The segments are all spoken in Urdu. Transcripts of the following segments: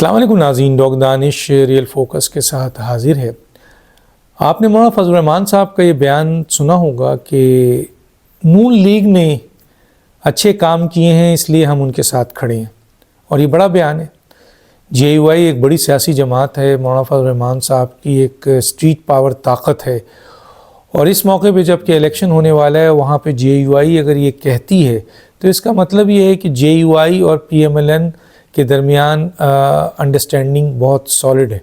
السلام علیکم ناظرین، ڈاکٹر دانش ریئل فوکس کے ساتھ حاضر ہے۔ آپ نے مولانا فضل الرحمان صاحب کا یہ بیان سنا ہوگا کہ نون لیگ نے اچھے کام کیے ہیں اس لیے ہم ان کے ساتھ کھڑے ہیں، اور یہ بڑا بیان ہے۔ جے یو آئی ایک بڑی سیاسی جماعت ہے، مولانا فضل الرحمان صاحب کی ایک اسٹریٹ پاور طاقت ہے، اور اس موقع پہ جب کہ الیکشن ہونے والا ہے وہاں پہ جے یو آئی اگر یہ کہتی ہے تو اس کا مطلب یہ ہے کہ جے یو آئی اور پی ایم ایل این کے درمیان انڈرسٹینڈنگ بہت سالڈ ہے۔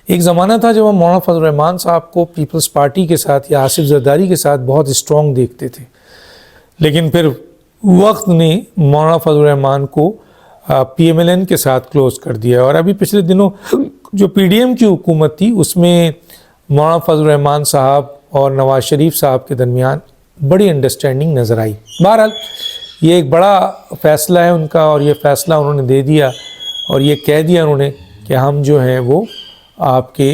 ایک زمانہ تھا جب ہم مولانا فضل الرحمان صاحب کو پیپلز پارٹی کے ساتھ یا آصف زرداری کے ساتھ بہت اسٹرانگ دیکھتے تھے، لیکن پھر وقت نے مولانا فضل الرحمان کو پی ایم ایل این کے ساتھ کلوز کر دیا، اور ابھی پچھلے دنوں جو پی ڈی ایم کی حکومت تھی اس میں مولانا فضل الرحمان صاحب اور نواز شریف صاحب کے درمیان بڑی انڈرسٹینڈنگ نظر آئی۔ بہرحال یہ ایک بڑا فیصلہ ہے ان کا، اور یہ فیصلہ انہوں نے دے دیا اور یہ کہہ دیا انہوں نے کہ ہم جو ہیں وہ آپ کے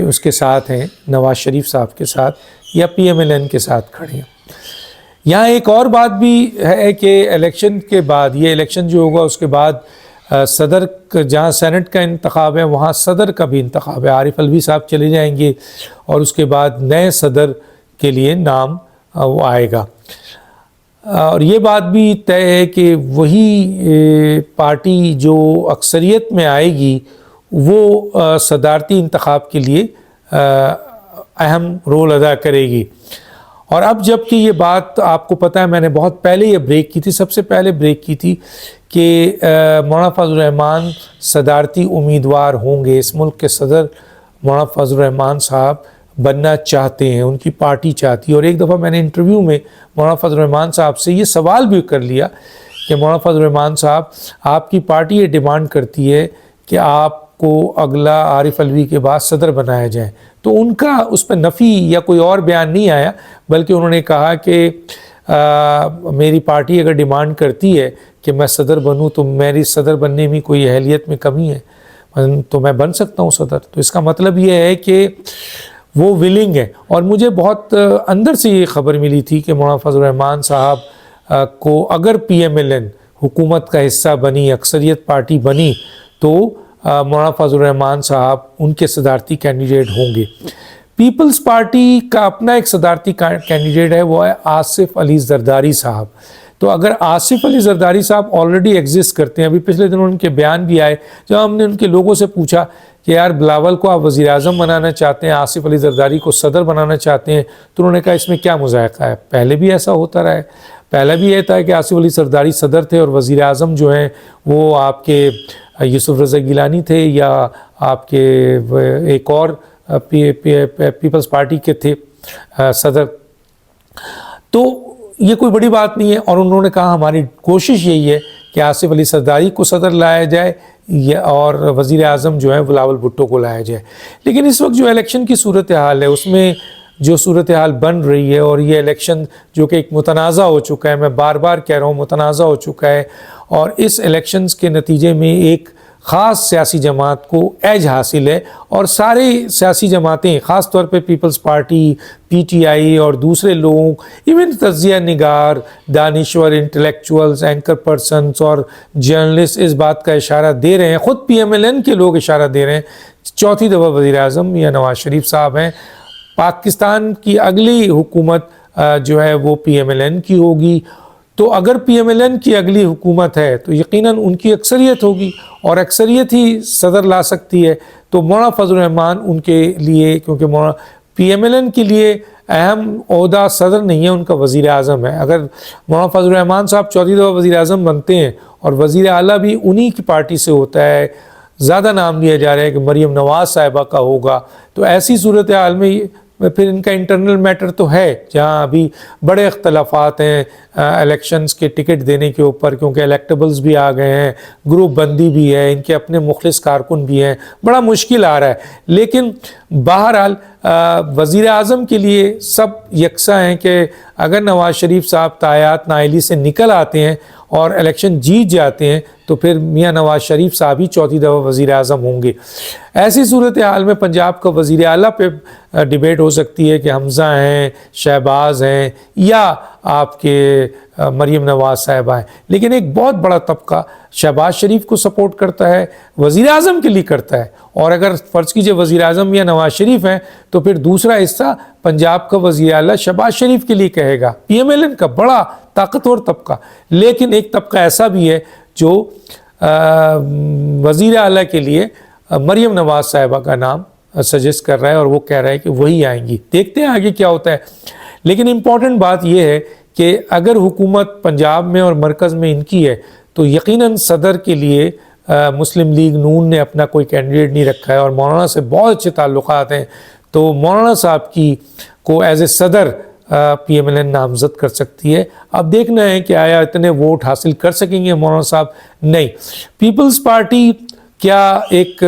اس کے ساتھ ہیں، نواز شریف صاحب کے ساتھ یا پی ایم ایل این کے ساتھ کھڑے ہیں۔ یہاں ایک اور بات بھی ہے کہ الیکشن کے بعد، یہ الیکشن جو ہوگا اس کے بعد صدر جہاں سینٹ کا انتخاب ہے وہاں صدر کا بھی انتخاب ہے۔ عارف علوی صاحب چلے جائیں گے اور اس کے بعد نئے صدر کے لیے نام وہ آئے گا، اور یہ بات بھی طے ہے کہ وہی پارٹی جو اکثریت میں آئے گی وہ صدارتی انتخاب کے لیے اہم رول ادا کرے گی۔ اور اب جب کہ یہ بات آپ کو پتہ ہے، میں نے بہت پہلے یہ بریک کی تھی، سب سے پہلے بریک کی تھی کہ مولانا فضل الرحمان صدارتی امیدوار ہوں گے، اس ملک کے صدر مولانا فضل الرحمان صاحب بننا چاہتے ہیں، ان کی پارٹی چاہتی ہے۔ اور ایک دفعہ میں نے انٹرویو میں مولانا فضل الرحمان صاحب سے یہ سوال بھی کر لیا کہ مولانا فضل الرحمان صاحب، آپ کی پارٹی یہ ڈیمانڈ کرتی ہے کہ آپ کو اگلا عارف علوی کے بعد صدر بنایا جائے، تو ان کا اس پہ نفی یا کوئی اور بیان نہیں آیا، بلکہ انہوں نے کہا کہ میری پارٹی اگر ڈیمانڈ کرتی ہے کہ میں صدر بنوں تو میری صدر بننے میں کوئی اہلیت میں کمی ہے تو میں بن سکتا ہوں صدر۔ تو اس کا مطلب یہ ہے کہ وہ ولنگ ہے، اور مجھے بہت اندر سے یہ خبر ملی تھی کہ مولانا فضل الرحمان صاحب کو اگر پی ایم ایل این حکومت کا حصہ بنی، اکثریت پارٹی بنی، تو مولانا فضل الرحمان صاحب ان کے صدارتی کینڈیڈیٹ ہوں گے۔ پیپلز پارٹی کا اپنا ایک صدارتی کینڈیڈیٹ ہے، وہ ہے آصف علی زرداری صاحب۔ تو اگر آصف علی زرداری صاحب آلریڈی ایگزسٹ کرتے ہیں، ابھی پچھلے دنوں ان کے بیان بھی آئے جب ہم نے ان کے لوگوں سے پوچھا کہ یار بلاول کو آپ وزیر اعظم بنانا چاہتے ہیں، آصف علی زرداری کو صدر بنانا چاہتے ہیں، تو انہوں نے کہا اس میں کیا مذائقہ ہے، پہلے بھی ایسا ہوتا رہا ہے، پہلے بھی یہ تھا کہ آصف علی زرداری صدر تھے اور وزیر اعظم جو ہیں وہ آپ کے یوسف رضا گیلانی تھے یا آپ کے ایک اور پیپلز پارٹی کے تھے صدر۔ تو یہ کوئی بڑی بات نہیں ہے، اور انہوں نے کہا ہماری کوشش یہی ہے کہ آصف علی زرداری کو صدر لایا جائے اور وزیر اعظم جو ہے بلاول بھٹو کو لایا جائے۔ لیکن اس وقت جو الیکشن کی صورتحال ہے اس میں جو صورتحال بن رہی ہے، اور یہ الیکشن جو کہ ایک متنازع ہو چکا ہے، میں بار بار کہہ رہا ہوں متنازع ہو چکا ہے، اور اس الیکشنز کے نتیجے میں ایک خاص سیاسی جماعت کو ایج حاصل ہے، اور ساری سیاسی جماعتیں خاص طور پہ پیپلز پارٹی، پی ٹی آئی اور دوسرے لوگ، ایون تجزیہ نگار، دانشور، انٹلیکچوئلز، اینکر پرسنز اور جرنلسٹ اس بات کا اشارہ دے رہے ہیں، خود پی ایم ایل این کے لوگ اشارہ دے رہے ہیں، چوتھی دفعہ وزیر اعظم یا نواز شریف صاحب ہیں، پاکستان کی اگلی حکومت جو ہے وہ پی ایم ایل این کی ہوگی۔ تو اگر پی ایم ایل این کی اگلی حکومت ہے تو یقیناً ان کی اکثریت ہوگی، اور اکثریت ہی صدر لا سکتی ہے۔ تو مولانا فضل الرحمان ان کے لیے، کیونکہ پی ایم ایل این کے لیے اہم عہدہ صدر نہیں ہے، ان کا وزیر اعظم ہے۔ اگر مولانا فضل الرحمان صاحب چوتھی دفعہ وزیر اعظم بنتے ہیں اور وزیر اعلیٰ بھی انہی کی پارٹی سے ہوتا ہے، زیادہ نام لیا جا رہا ہے کہ مریم نواز صاحبہ کا ہوگا، تو ایسی صورتحال میں پھر ان کا انٹرنل میٹر تو ہے، جہاں ابھی بڑے اختلافات ہیں الیکشنز کے ٹکٹ دینے کے اوپر، کیونکہ الیکٹیبلز بھی آ گئے ہیں، گروپ بندی بھی ہے، ان کے اپنے مخلص کارکن بھی ہیں، بڑا مشکل آ رہا ہے۔ لیکن بہرحال وزیر اعظم کے لیے سب یکساں ہیں کہ اگر نواز شریف صاحب تایات نائلی سے نکل آتے ہیں اور الیکشن جیت جاتے ہیں تو پھر میاں نواز شریف صاحب ہی چوتھی دفعہ وزیر اعظم ہوں گے۔ ایسی صورتحال میں پنجاب کا وزیر اعلیٰ پہ ڈیبیٹ ہو سکتی ہے کہ حمزہ ہیں، شہباز ہیں، یا آپ کے مریم نواز صاحبہ ہیں، لیکن ایک بہت بڑا طبقہ شہباز شریف کو سپورٹ کرتا ہے، وزیر اعظم کے لیے کرتا ہے، اور اگر فرض کیجئے وزیر اعظم یا نواز شریف ہیں تو پھر دوسرا حصہ پنجاب کا وزیر اعلیٰ شہباز شریف کے لیے کہے گا، پی ایم ایل این کا بڑا طاقتور طبقہ۔ لیکن ایک طبقہ ایسا بھی ہے جو وزیر اعلیٰ کے لیے مریم نواز صاحبہ کا نام سجیسٹ کر رہا ہے، اور وہ کہہ رہا ہے کہ وہی آئیں گی، دیکھتے ہیں آگے کیا ہوتا ہے۔ لیکن امپورٹنٹ بات یہ ہے کہ اگر حکومت پنجاب میں اور مرکز میں ان کی ہے تو یقیناً صدر کے لیے مسلم لیگ نون نے اپنا کوئی کینڈیڈیٹ نہیں رکھا ہے، اور مولانا سے بہت اچھے تعلقات ہیں، تو مولانا صاحب کی کو ایز اے صدر پی ایم ایل این نامزد کر سکتی ہے۔ اب دیکھنا ہے کہ آیا اتنے ووٹ حاصل کر سکیں گے مولانا صاحب؟ نہیں۔ پیپلز پارٹی کیا ایک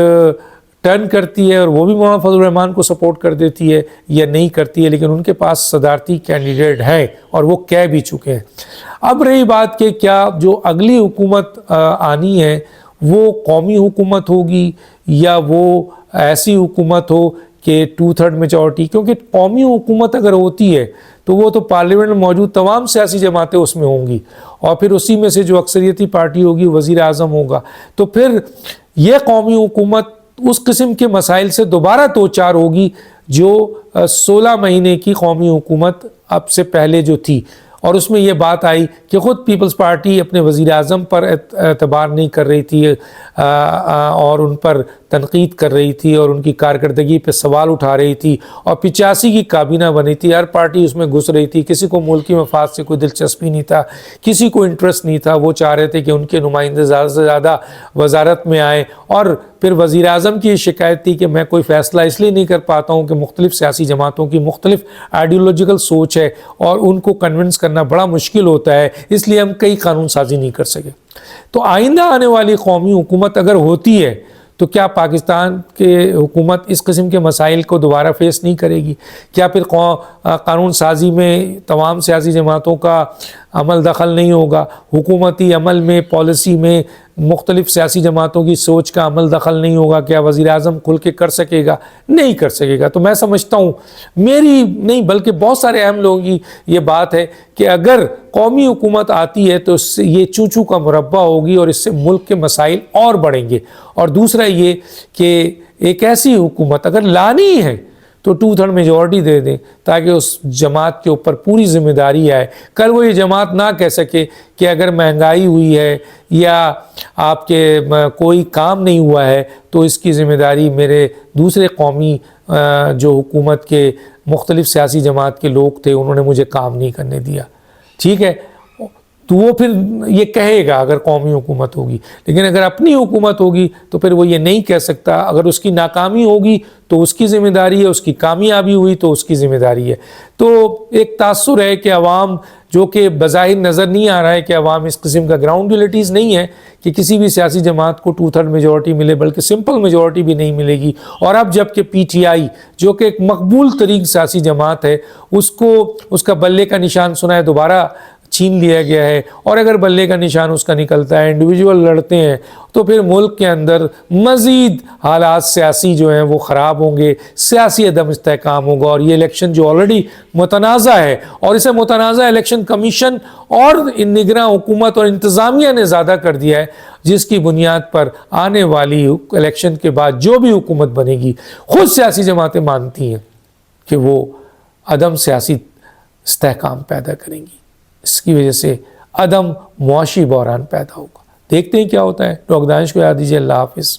ٹرن کرتی ہے اور وہ بھی مولانا فضل الرحمان کو سپورٹ کر دیتی ہے یا نہیں کرتی ہے؟ لیکن ان کے پاس صدارتی کینڈیڈیٹ ہے اور وہ کہہ بھی چکے ہیں۔ اب رہی بات کہ کیا جو اگلی حکومت آنی ہے وہ قومی حکومت ہوگی یا وہ ایسی حکومت ہو کہ 2/3 میجورٹی، کیونکہ قومی حکومت اگر ہوتی ہے تو وہ تو پارلیمنٹ میں موجود تمام سیاسی جماعتیں اس میں ہوں گی، اور پھر اسی میں سے جو اکثریتی پارٹی ہوگی وزیر اعظم ہوگا، تو پھر یہ قومی حکومت اس قسم کے مسائل سے دوبارہ توچار ہوگی جو 16 مہینے کی قومی حکومت اب سے پہلے جو تھی، اور اس میں یہ بات آئی کہ خود پیپلز پارٹی اپنے وزیر اعظم پر اعتبار نہیں کر رہی تھی اور ان پر تنقید کر رہی تھی اور ان کی کارکردگی پہ سوال اٹھا رہی تھی، اور 85 کی کابینہ بنی تھی، ہر پارٹی اس میں گھس رہی تھی، کسی کو ملکی مفاد سے کوئی دلچسپی نہیں تھا، کسی کو انٹرسٹ نہیں تھا، وہ چاہ رہے تھے کہ ان کے نمائندے زیادہ سے زیادہ وزارت میں آئیں، اور پھر وزیر اعظم کی یہ شکایت تھی کہ میں کوئی فیصلہ اس لیے نہیں کر پاتا ہوں کہ مختلف سیاسی جماعتوں کی مختلف آئیڈیولوجیکل سوچ ہے اور ان کو کنونس کرنا بڑا مشکل ہوتا ہے، اس لیے ہم کئی قانون سازی نہیں کر سکے۔ تو آئندہ آنے والی قومی حکومت اگر ہوتی ہے تو کیا پاکستان کے حکومت اس قسم کے مسائل کو دوبارہ فیس نہیں کرے گی؟ کیا پھر قانون سازی میں تمام سیاسی جماعتوں کا عمل دخل نہیں ہوگا؟ حکومتی عمل میں، پالیسی میں مختلف سیاسی جماعتوں کی سوچ کا عمل دخل نہیں ہوگا؟ کیا وزیر اعظم کھل کے کر سکے گا؟ نہیں کر سکے گا۔ تو میں سمجھتا ہوں، میری نہیں بلکہ بہت سارے اہم لوگوں کی یہ بات ہے کہ اگر قومی حکومت آتی ہے تو اس سے یہ چوچو کا مربع ہوگی اور اس سے ملک کے مسائل اور بڑھیں گے۔ اور دوسرا یہ کہ ایک ایسی حکومت اگر لانی ہے تو 2/3 میجورٹی دے دیں تاکہ اس جماعت کے اوپر پوری ذمہ داری آئے۔ کل وہ یہ جماعت نہ کہہ سکے کہ اگر مہنگائی ہوئی ہے یا آپ کے کوئی کام نہیں ہوا ہے تو اس کی ذمہ داری میرے دوسرے قومی جو حکومت کے مختلف سیاسی جماعت کے لوگ تھے انہوں نے مجھے کام نہیں کرنے دیا، ٹھیک ہے؟ تو وہ پھر یہ کہے گا اگر قومی حکومت ہوگی، لیکن اگر اپنی حکومت ہوگی تو پھر وہ یہ نہیں کہہ سکتا۔ اگر اس کی ناکامی ہوگی تو اس کی ذمہ داری ہے، اس کی کامیابی ہوئی تو اس کی ذمہ داری ہے۔ تو ایک تاثر ہے کہ عوام، جو کہ بظاہر نظر نہیں آ رہا ہے کہ عوام اس قسم کا گراؤنڈ ریئلٹیز نہیں ہے کہ کسی بھی سیاسی جماعت کو 2/3 میجورٹی ملے، بلکہ سمپل میجورٹی بھی نہیں ملے گی۔ اور اب جب کہ پی ٹی آئی جو کہ ایک مقبول ترین سیاسی جماعت ہے، اس کو اس کا بلے کا نشان سنا ہے دوبارہ چھین لیا گیا ہے، اور اگر بلے کا نشان اس کا نکلتا ہے، انڈیویجول لڑتے ہیں، تو پھر ملک کے اندر مزید حالات سیاسی جو ہیں وہ خراب ہوں گے، سیاسی عدم استحکام ہوگا، اور یہ الیکشن جو آلریڈی متنازع ہے اور اسے متنازع الیکشن کمیشن اور نگراں حکومت اور انتظامیہ نے زیادہ کر دیا ہے، جس کی بنیاد پر آنے والی الیکشن کے بعد جو بھی حکومت بنے گی، خود سیاسی جماعتیں مانتی ہیں کہ وہ عدم سیاسی استحکام پیدا کریں گی، اس کی وجہ سے عدم معاشی بحران پیدا ہوگا۔ دیکھتے ہیں کیا ہوتا ہے۔ ڈاکٹر دانش کو یاد دیجیے۔ اللہ حافظ۔